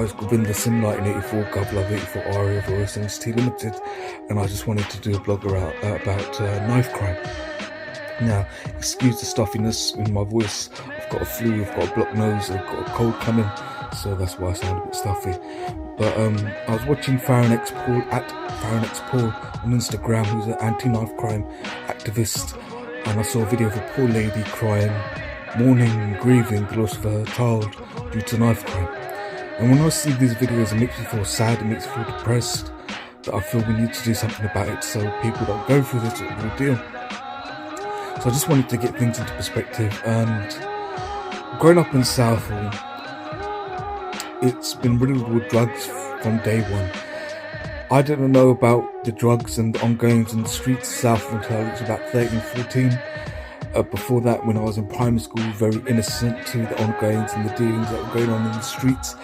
it's Govinda Singh 1984, Gov Love 84, Aria Voice NXT Limited, and I just wanted to do a blog about knife crime. Now, excuse the stuffiness in my voice. I've got a flu, I've got a blocked nose, I've got a cold coming, so that's why I sound a bit stuffy. But I was watching Farron X Paul on Instagram, who's an anti-knife crime activist, and I saw a video of a poor lady crying, mourning and grieving the loss of her child due to knife crime. And when I see these videos, it makes me feel sad, it makes me feel depressed, that I feel we need to do something about it so people don't go through this ordeal. So I just wanted to get things into perspective. And growing up in Southall, it's been riddled with drugs from day one. I didn't know about the drugs and the ongoings in the streets of Southall until I was about 13, 14. Before that, when I was in primary school, very innocent to the ongoings and the dealings that were going on in the streets.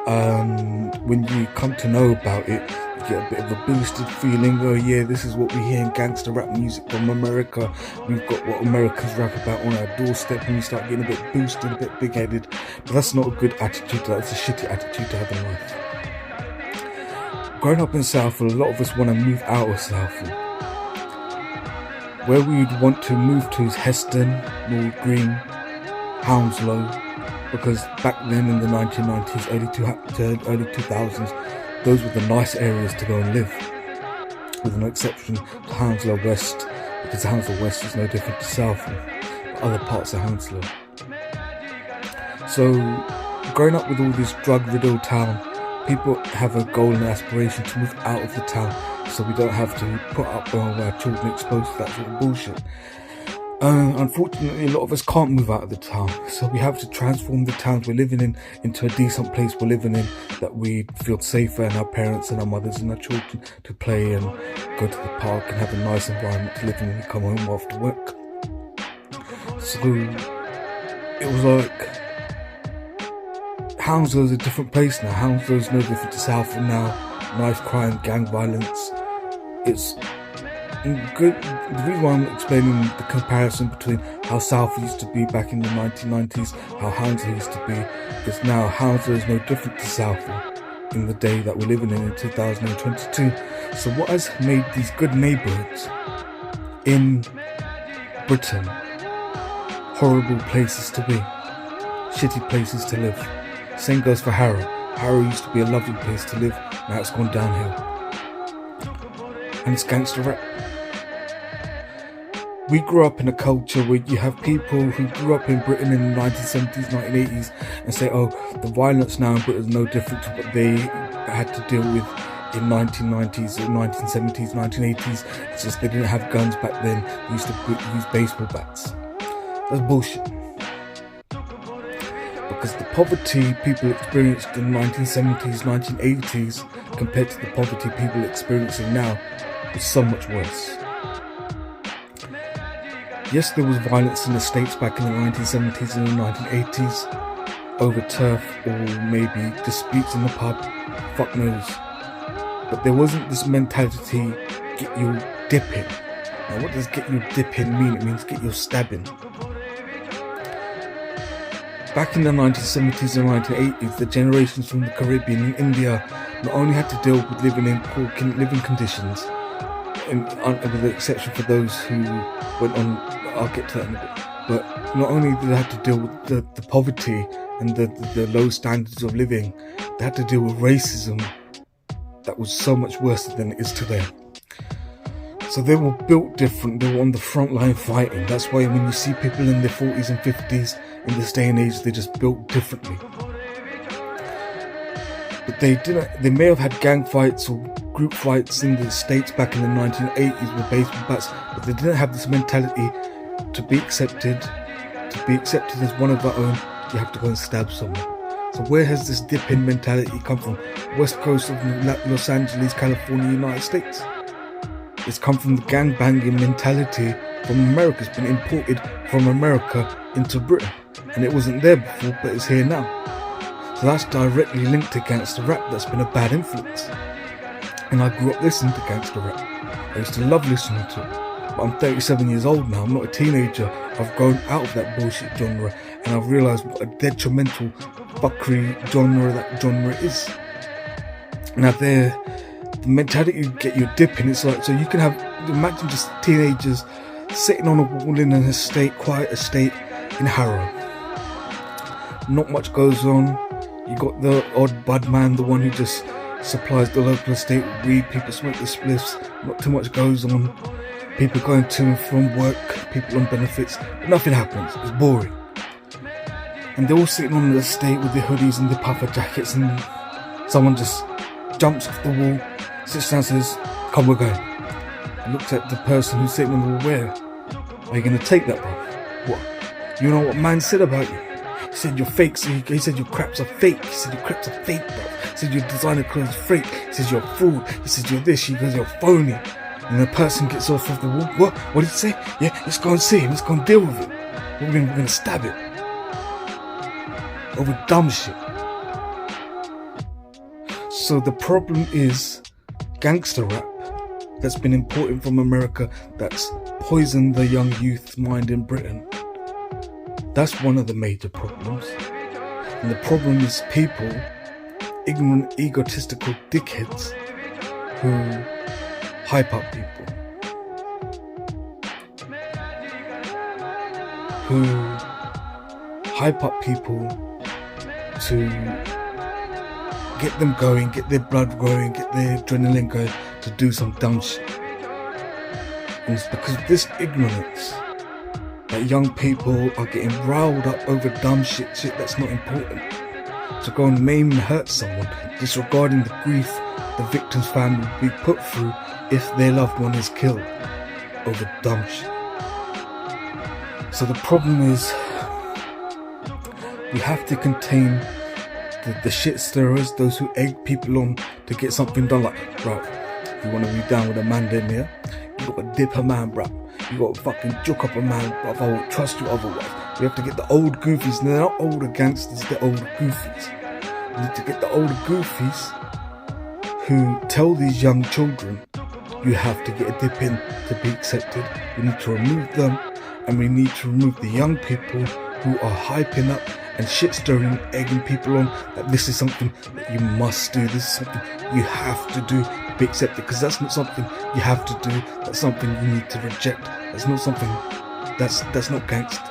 When you come to know about it, you get a bit of a boosted feeling. Oh yeah, this is what we hear in gangster rap music from America. We've got what Americans rap about on our doorstep, and you start getting a bit boosted, a bit big-headed. But that's not a good attitude. That's a shitty attitude to have in life. Growing up in Southall, a lot of us want to move out of Southall. Where we'd want to move to is Heston, Moor Green, Hounslow, because back then in the 1990s, early 2000s, those were the nice areas to go and live, with an exception to Hounslow West, because Hounslow West is no different to Southall, but other parts of Hounslow. So, growing up with all this drug-riddled town, people have a goal and aspiration to move out of the town, so we don't have to put up our children exposed to that sort of bullshit. Unfortunately, a lot of us can't move out of the town, so we have to transform the towns we're living in into a decent place we're living in, that we feel safer, and our parents and our mothers and our children to play and go to the park and have a nice environment to live in when we come home after work. So it was like, Hounslow's a different place now. Hounslow's no different to Southall now. Knife crime, gang violence. It's good. The reason why I'm explaining the comparison between how Southall used to be back in the 1990s, how Hounslow used to be, is now Hounslow is no different to Southall in the day that we're living in 2022. So what has made these good neighbourhoods in Britain horrible places to be, shitty places to live? Same goes for Harrow. Harrow used to be a lovely place to live, now it's gone downhill. And it's gangster rap. We grew up in a culture where you have people who grew up in Britain in the 1970s, 1980s and say, oh, the violence now in Britain is no different to what they had to deal with in 1990s, or 1970s, 1980s. It's just they didn't have guns back then. They used to use baseball bats. That's bullshit. Because the poverty people experienced in the 1970s, 1980s compared to the poverty people are experiencing now is so much worse. Yes, there was violence in the States back in the 1970s and the 1980s over turf or maybe disputes in the pub, fuck knows. But there wasn't this mentality, get you dipping. Now what does get you dipping mean? It means get you stabbing. Back in the 1970s and 1980s, the generations from the Caribbean and India not only had to deal with living in poor living conditions, with the exception for those who went on, I'll get to that in a bit, but not only did they have to deal with the poverty and the low standards of living, they had to deal with racism that was so much worse than it is today. So they were built different, they were on the front line fighting. That's why when you see people in their 40s and 50s in this day and age, they're just built differently. But they may have had gang fights or group fights in the States back in the 1980s with baseball bats, but they didn't have this mentality to be accepted as one of our own, you have to go and stab someone. So where has this dip-in mentality come from? West coast of Los Angeles, California, United States. It's come from the gang-banging mentality from America. It's been imported from America into Britain. And it wasn't there before, but it's here now. So that's directly linked to gangster rap. That's been a bad influence. And I grew up listening to gangster rap. I used to love listening to it. But I'm 37 years old now. I'm not a teenager. I've grown out of that bullshit genre. and I've realised what a detrimental fuckery that genre is. Now the mentality you get your dip in, it's like, so you can have, imagine just teenagers sitting on a wall in an estate, quiet estate in Harrow. Not much goes on. You got the odd bud man, the one who just supplies the local estate with weed. People smoke the spliffs. Not too much goes on. People going to and from work. People on benefits. But nothing happens. It's boring. And they're all sitting on the estate with their hoodies and their puffer jackets, and someone just jumps off the wall, sits down and says, "Come, we're going." And looks at the person who's sitting on the wall. Where are you going to take that, bro? What? You know what man said about you? He said you're fake. So he said your craps are fake. He said your craps are fake, bro. He said your designer clothes are fake. He says you're a fool. He says you're this. He goes, you're phony. And the person gets off of the wall. What? What did he say? Yeah, let's go and see him. Let's go and deal with it. We're going to stab it. Over dumb shit. So the problem is gangster rap that's been imported from America, that's poisoned the young youth's mind in Britain. That's one of the major problems. And the problem is people, ignorant, egotistical dickheads who hype up people, who hype up people to get them going, get their blood going, get their adrenaline going to do some dumb shit. And it's because of this ignorance that young people are getting riled up over dumb shit that's not important. To go and maim and hurt someone, disregarding the grief the victim's family will be put through if their loved one is killed over dumb shit. So the problem is, we have to contain the shit stirrers, those who egg people on to get something done. Like, bro, you want to be down with a man then, yeah? You got to dip a man, bro. You got to fucking juke up a man, bro. I won't trust you otherwise. We have to get the old goofies. And they're not older gangsters, they're older goofies. We need to get the older goofies who tell these young children, you have to get a dip in to be accepted. We need to remove them, and we need to remove the young people who are hyping up and shit stirring, egging people on that this is something that you must do, this is something you have to do to be accepted, because that's not something you have to do, that's something you need to reject. That's not something, that's not gangster.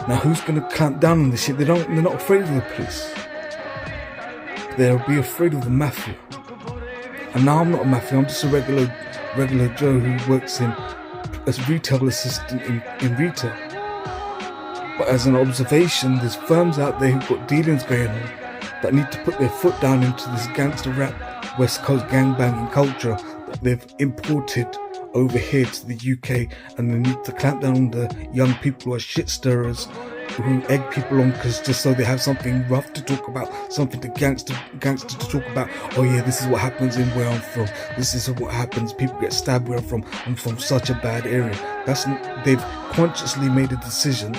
Now who's gonna clamp down on this shit? They're not afraid of the police. They'll be afraid of the mafia. And now I'm not a mafia, I'm just a regular Joe who works as a retail assistant in retail. But as an observation, there's firms out there who've got dealings going on that need to put their foot down into this gangster rap, West Coast gangbanging culture that they've imported over here to the UK, and they need to clamp down on the young people who are shit stirrers, who egg people on just so they have something rough to talk about, something to gangster to talk about. Oh yeah, this is what happens in where I'm from. This is what happens. People get stabbed where I'm from. I'm from such a bad area. They've consciously made a decision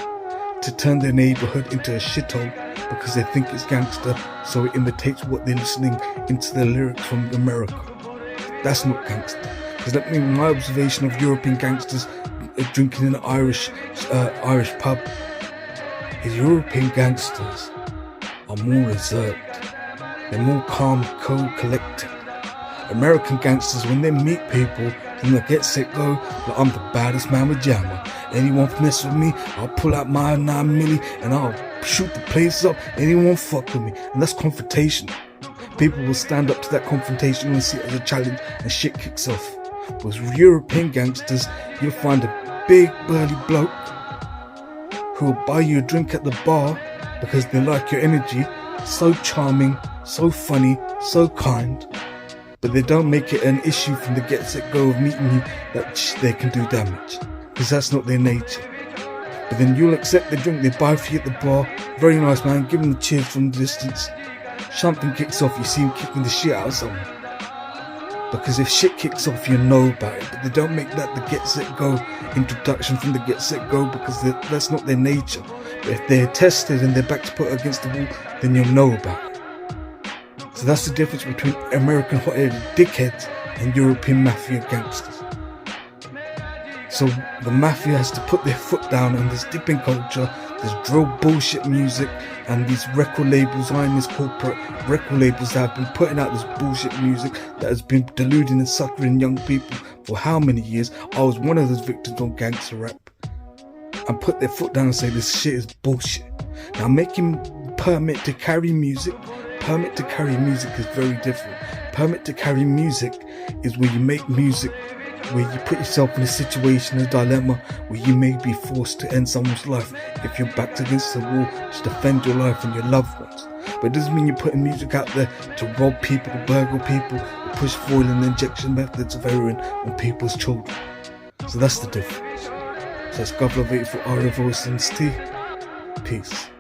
to turn their neighborhood into a shithole because they think it's gangster, so it imitates what they're listening into the lyrics from America. That's not gangster. Because that means my observation of European gangsters drinking in an Irish pub is European gangsters are more reserved. They're more calm, cool, collected. American gangsters, when they meet people, from the get set go, like, I'm the baddest man with Jammer. Anyone mess with me, I'll pull out my 9mm and I'll shoot the place up. Anyone fuck with me, and that's confrontation. People will stand up to that confrontation and see it as a challenge, and shit kicks off. With European gangsters, you'll find a big burly bloke who will buy you a drink at the bar because they like your energy, so charming, so funny, so kind, but they don't make it an issue from the get-set-go of meeting you that they can do damage, because that's not their nature. But then you'll accept the drink they buy for you at the bar, very nice man, give them the cheers from the distance. Something kicks off, you see him kicking the shit out of someone. Because if shit kicks off, you know about it, but they don't make that the get-set-go introduction from the get-set-go, because that's not their nature. But if they're tested and their back's put against the wall, then you'll know about it. So that's the difference between American hot-headed dickheads and European mafia gangsters. So the mafia has to put their foot down on this dipping culture There's drill bullshit music, and these record labels, these corporate record labels that have been putting out this bullshit music that has been deluding and suckering young people for how many years. I was one of those victims on gangster rap, and put their foot down and say this shit is bullshit. Now making permit to carry music is very different. Permit to carry music is where you make music where you put yourself in a situation, a dilemma, where you may be forced to end someone's life if you're backed against the wall to defend your life and your loved ones. But it doesn't mean you're putting music out there to rob people, to burgle people, to push foil and injection methods of heroin on people's children. So that's the difference. So it's Govlove 84 RF Voice and T. Peace.